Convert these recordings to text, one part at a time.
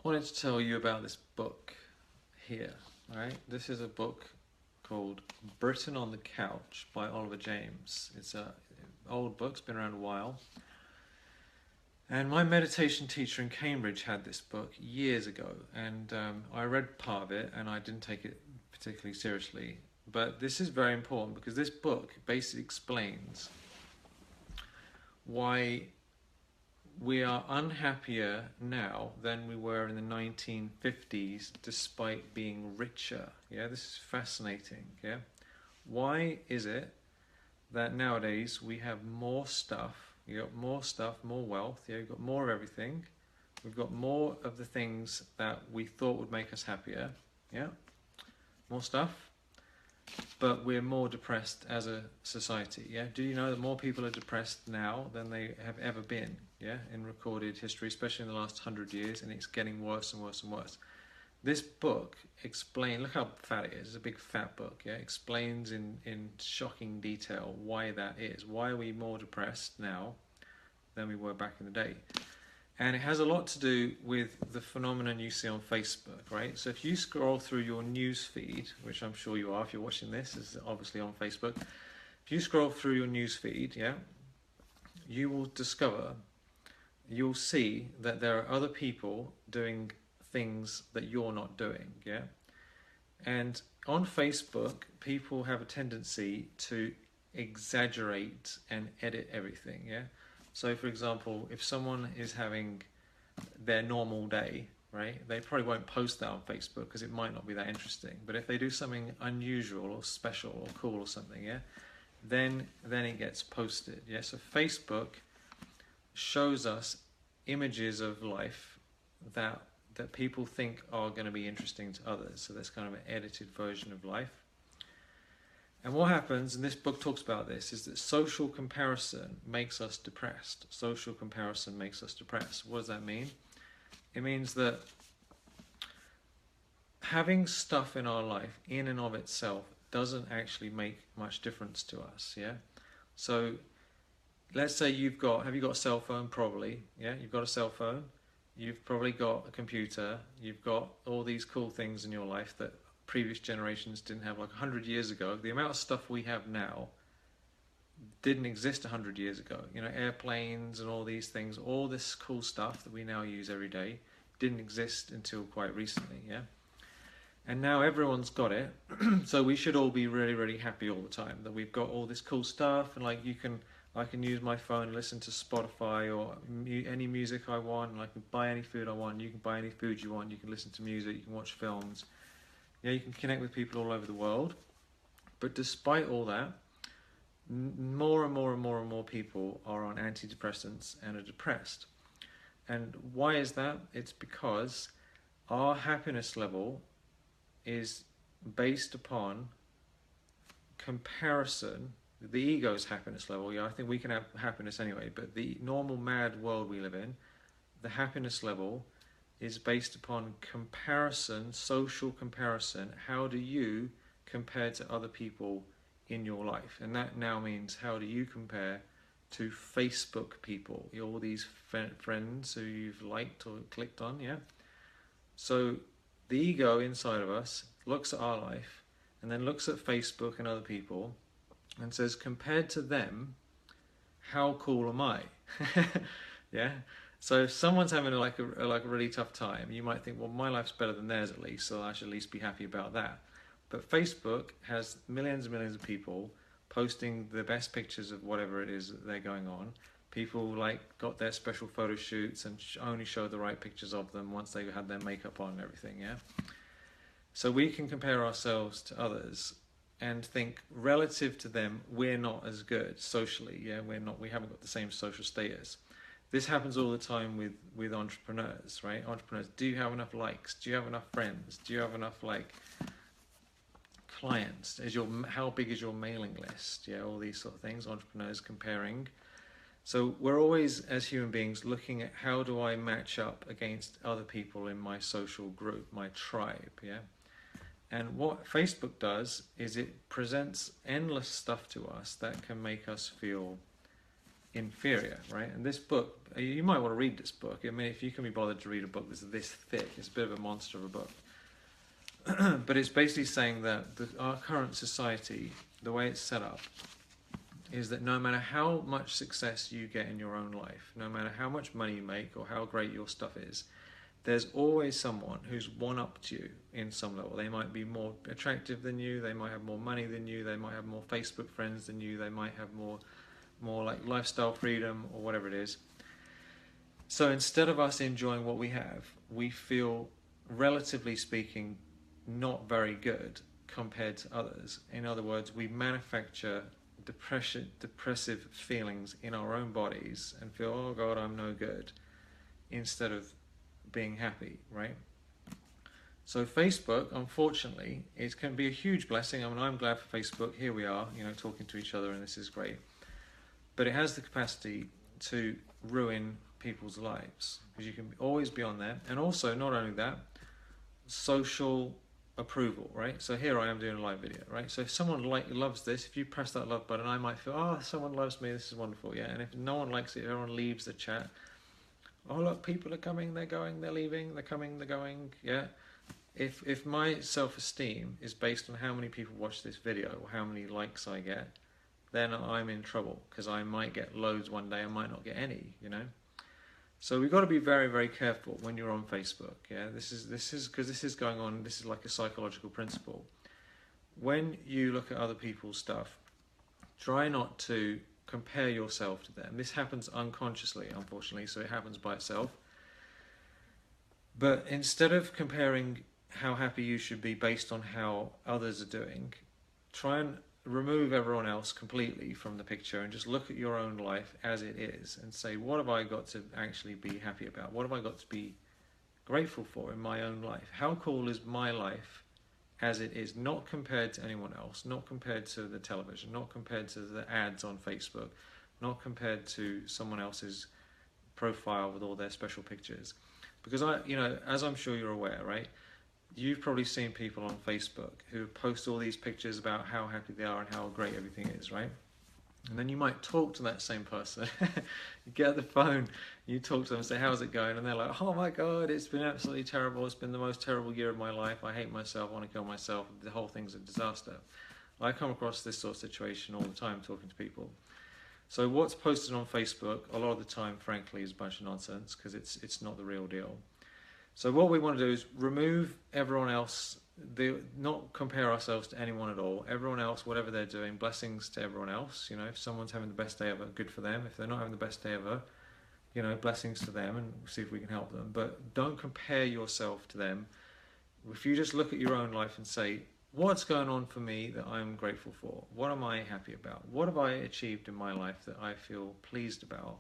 I wanted to tell you about this book here. All right, this is a book called Britain on the Couch by Oliver James. It's a old book, it's been around a while. And my meditation teacher in Cambridge had this book years ago, and I read part of it, and I didn't take it particularly seriously. But this is very important because this book basically explains why we are unhappier now than we were in the 1950s despite being richer. Yeah, this is fascinating. Yeah, why is it that nowadays we have more stuff? You got more stuff, more wealth. Yeah, you've got more of everything. We've got more of the things that we thought would make us happier. Yeah, more stuff, but we're more depressed as a society. Yeah, do you know that more people are depressed now than they have ever been? Yeah, in recorded history, especially in the last 100 years, and it's getting worse and worse and worse. This book explains, look how fat it is, it's a big fat book, yeah, explains in shocking detail why that is. Why are we more depressed now than we were back in the day? And it has a lot to do with the phenomenon you see on Facebook, right? So if you scroll through your news feed, which I'm sure you are if you're watching this, it's obviously on Facebook. If you scroll through your news feed, yeah, you will discover, you'll see that there are other people doing things that you're not doing, yeah? And on Facebook, people have a tendency to exaggerate and edit everything, yeah? So for example, if someone is having their normal day, right, they probably won't post that on Facebook because it might not be that interesting. But if they do something unusual or special or cool or something, yeah, then it gets posted, yeah? So Facebook shows us images of life that people think are going to be interesting to others. So that's kind of an edited version of life. And what happens, and this book talks about this, is that social comparison makes us depressed. Social comparison makes us depressed. What does that mean? It means that having stuff in our life in and of itself doesn't actually make much difference to us, yeah? So let's say have you got a cell phone? Probably, yeah, you've got a cell phone. You've probably got a computer. You've got all these cool things in your life that previous generations didn't have. Like 100 years ago, the amount of stuff we have now didn't exist 100 years ago. You know, airplanes and all these things, all this cool stuff that we now use every day didn't exist until quite recently, yeah? And now everyone's got it, so we should all be really, really happy all the time that we've got all this cool stuff, and like I can use my phone and listen to Spotify or any music I want, and I can buy any food I want. You can buy any food you want. You can listen to music. You can watch films. Yeah, you can connect with people all over the world. But despite all that, more and more and more and more people are on antidepressants and are depressed. And why is that? It's because our happiness level is based upon comparison. The ego's happiness level, yeah, I think we can have happiness anyway, but the normal mad world we live in, the happiness level is based upon comparison, social comparison. How do you compare to other people in your life? And that now means, how do you compare to Facebook people, all these friends who you've liked or clicked on, yeah? So the ego inside of us looks at our life and then looks at Facebook and other people and says, compared to them, how cool am I? Yeah. So if someone's having like a really tough time, you might think, well, my life's better than theirs at least, so I should at least be happy about that. But Facebook has millions and millions of people posting the best pictures of whatever it is that they're going on. People like got their special photo shoots and only show the right pictures of them once they had their makeup on and everything, yeah? So we can compare ourselves to others and think relative to them we're not as good socially, yeah, we haven't got the same social status. This happens all the time with entrepreneurs, right? Entrepreneurs, do you have enough likes? Do you have enough friends? Do you have enough like clients? How big is your mailing list? Yeah, all these sort of things. Entrepreneurs comparing. So we're always, as human beings, looking at how do I match up against other people in my social group, my tribe, yeah? And what Facebook does is it presents endless stuff to us that can make us feel inferior, right? And this book, you might want to read this book. I mean, if you can be bothered to read a book that's this thick, it's a bit of a monster of a book. But it's basically saying that our current society, the way it's set up, is that no matter how much success you get in your own life, no matter how much money you make or how great your stuff is, there's always someone who's one-upped you in some level. They might be more attractive than you, they might have more money than you, they might have more Facebook friends than you, they might have more like lifestyle freedom or whatever it is. So instead of us enjoying what we have, we feel, relatively speaking, not very good compared to others. In other words, we manufacture depressive feelings in our own bodies and feel, oh God, I'm no good, instead of being happy, right? So Facebook, unfortunately, it can be a huge blessing. I mean, I'm glad for Facebook. Here we are, talking to each other, and this is great. But it has the capacity to ruin people's lives, because you can always be on there. And also, not only that, social approval, right? So here I am doing a live video, right? So if someone loves this, if you press that love button, I might feel, oh, someone loves me, this is wonderful, yeah. And if no one likes it, everyone leaves the chat. Oh look, people are coming, they're going, they're leaving, they're coming, they're going, yeah. If my self-esteem is based on how many people watch this video or how many likes I get, then I'm in trouble, because I might get loads one day, I might not get any, So we've got to be very, very careful when you're on Facebook. Yeah, this is because this is going on. This is like a psychological principle. When you look at other people's stuff, try not to compare yourself to them. This happens unconsciously, unfortunately, so it happens by itself. But instead of comparing how happy you should be based on how others are doing, try and remove everyone else completely from the picture and just look at your own life as it is and say, what have I got to actually be happy about? What have I got to be grateful for in my own life? How cool is my life as it is, not compared to anyone else, not compared to the television, not compared to the ads on Facebook, not compared to someone else's profile with all their special pictures. Because as I'm sure you're aware, right? You've probably seen people on Facebook who post all these pictures about how happy they are and how great everything is, right? And then you might talk to that same person. You get the phone, you talk to them and say, how's it going? And they're like, oh my God, it's been absolutely terrible. It's been the most terrible year of my life. I hate myself. I want to kill myself. The whole thing's a disaster. I come across this sort of situation all the time talking to people. So what's posted on Facebook, a lot of the time, frankly, is a bunch of nonsense, because it's not the real deal. So what we want to do is remove everyone else, not compare ourselves to anyone at all. Everyone else, whatever they're doing, blessings to everyone else. If someone's having the best day ever, good for them. If they're not having the best day ever, blessings to them, and see if we can help them. But don't compare yourself to them. If you just look at your own life and say, what's going on for me that I'm grateful for? What am I happy about? What have I achieved in my life that I feel pleased about?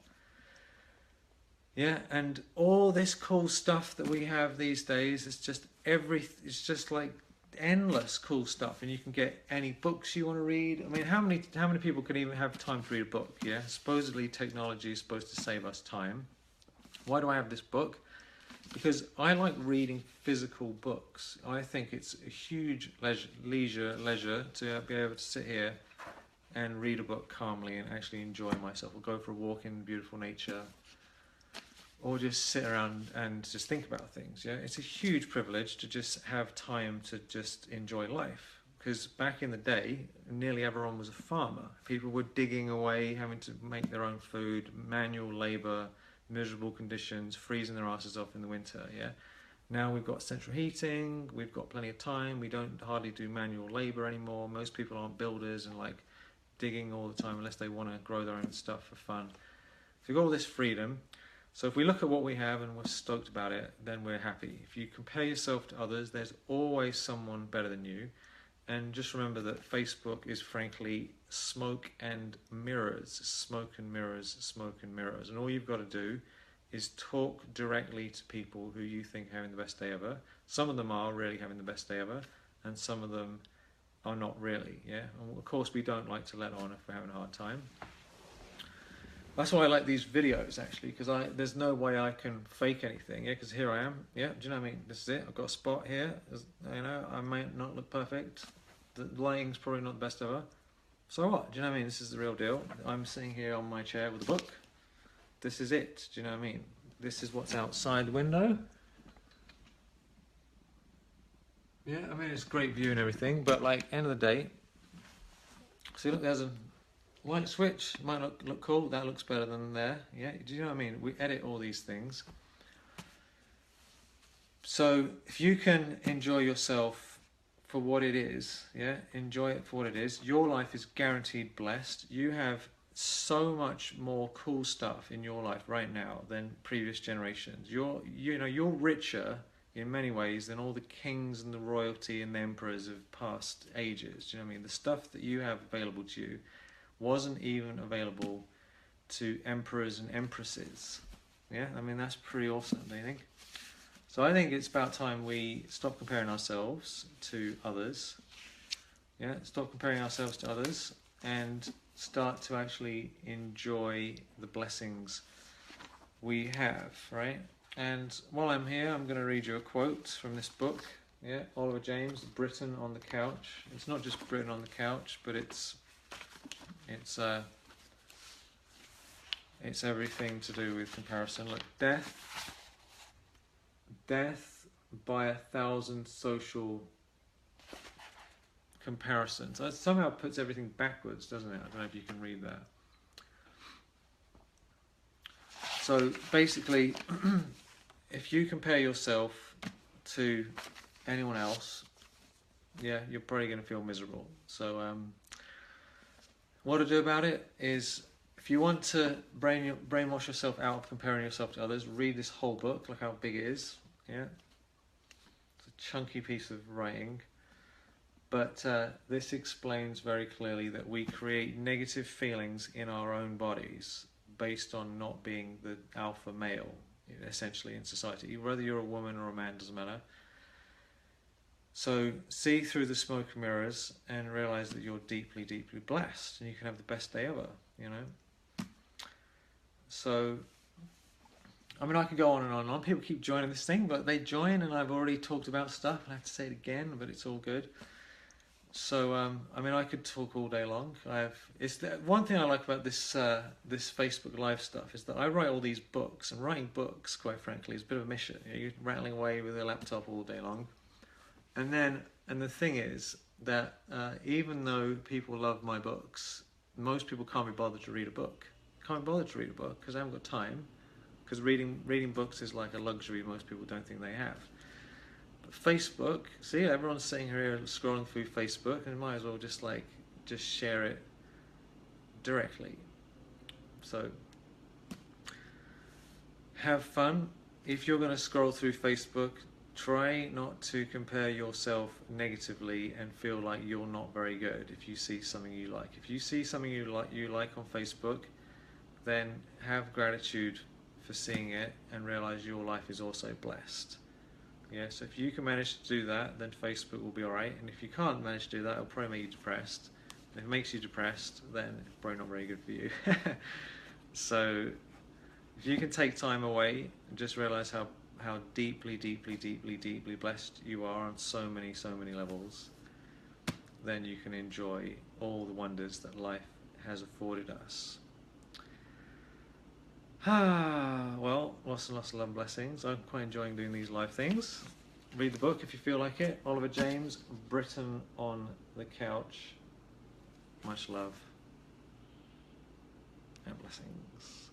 Yeah, and all this cool stuff that we have these days, it's just like endless cool stuff, and you can get any books you want to read. I mean, how many people can even have time to read a book? Yeah, supposedly technology is supposed to save us time. Why do I have this book? Because I like reading physical books. I think it's a huge leisure to be able to sit here and read a book calmly and actually enjoy myself, or go for a walk in beautiful nature, or just sit around and just think about things. Yeah, it's a huge privilege to just have time to just enjoy life. Because back in the day, nearly everyone was a farmer. People were digging away, having to make their own food, manual labor, miserable conditions, freezing their asses off in the winter. Yeah. Now we've got central heating, we've got plenty of time, we don't hardly do manual labor anymore. Most people aren't builders and like digging all the time unless they want to grow their own stuff for fun. So we've got all this freedom. So if we look at what we have and we're stoked about it, then we're happy. If you compare yourself to others, there's always someone better than you. And just remember that Facebook is frankly smoke and mirrors, smoke and mirrors, smoke and mirrors. And all you've got to do is talk directly to people who you think are having the best day ever. Some of them are really having the best day ever, and some of them are not really, yeah? And of course we don't like to let on if we're having a hard time. That's why I like these videos, actually, because there's no way I can fake anything, yeah, because here I am, yeah, do you know what I mean? This is it, I've got a spot here, I might not look perfect, the lighting's probably not the best ever, So what? Do you know what I mean? This is the real deal. I'm sitting here on my chair with a book. This is it. Do you know what I mean? This is what's outside the window. Yeah, I mean, it's a great view and everything, but like, end of the day, see, look, there's a light switch. It might look cool. That looks better than there. Yeah, do you know what I mean? We edit all these things. So if you can enjoy yourself for what it is, yeah, enjoy it for what it is, your life is guaranteed blessed. You have so much more cool stuff in your life right now than previous generations. You're richer in many ways than all the kings and the royalty and the emperors of past ages. Do you know what I mean? The stuff that you have available to you wasn't even available to emperors and empresses. Yeah, I mean, that's pretty awesome, don't you think? So I think it's about time we stop comparing ourselves to others. Yeah, stop comparing ourselves to others and start to actually enjoy the blessings we have, right? And while I'm here, I'm going to read you a quote from this book. Yeah, Oliver James, Britain on the Couch. It's not just Britain on the Couch, but it's everything to do with comparison. Look, death by 1,000 social comparisons. That somehow puts everything backwards, doesn't it? I don't know if you can read that. So basically, if you compare yourself to anyone else, yeah, you're probably going to feel miserable. So what to do about it is, if you want to brainwash yourself out of comparing yourself to others, read this whole book. Look how big it is. Yeah, it's a chunky piece of writing. But this explains very clearly that we create negative feelings in our own bodies based on not being the alpha male, essentially, in society. Whether you're a woman or a man, doesn't matter. So see through the smoke and mirrors and realize that you're deeply, deeply blessed, and you can have the best day ever, you know. So, I mean, I could go on and on and on. People keep joining this thing, but they join, and I've already talked about stuff, and I have to say it again, but it's all good. So, I mean, I could talk all day long. One thing I like about this Facebook Live stuff is that I write all these books, and writing books, quite frankly, is a bit of a mission. You're rattling away with a laptop all day long. And the thing is that even though people love my books, most people can't be bothered to read a book. Can't be bothered to read a book because I haven't got time. Because reading books is like a luxury most people don't think they have. But Facebook, see, everyone's sitting here scrolling through Facebook, and might as well just share it directly. So have fun. If you're going to scroll through Facebook, try not to compare yourself negatively and feel like you're not very good if you see something you like. If you see something you like on Facebook, then have gratitude for seeing it and realize your life is also blessed. Yeah, so if you can manage to do that, then Facebook will be alright. And if you can't manage to do that, it'll probably make you depressed. And if it makes you depressed, then it's probably not very good for you. So if you can take time away and just realize how deeply, deeply, deeply, deeply blessed you are on so many levels, then you can enjoy all the wonders that life has afforded us. Well, lots and lots of love and blessings. I'm quite enjoying doing these live things. Read the book if you feel like it. Oliver James, Britain on the Couch. Much love and blessings.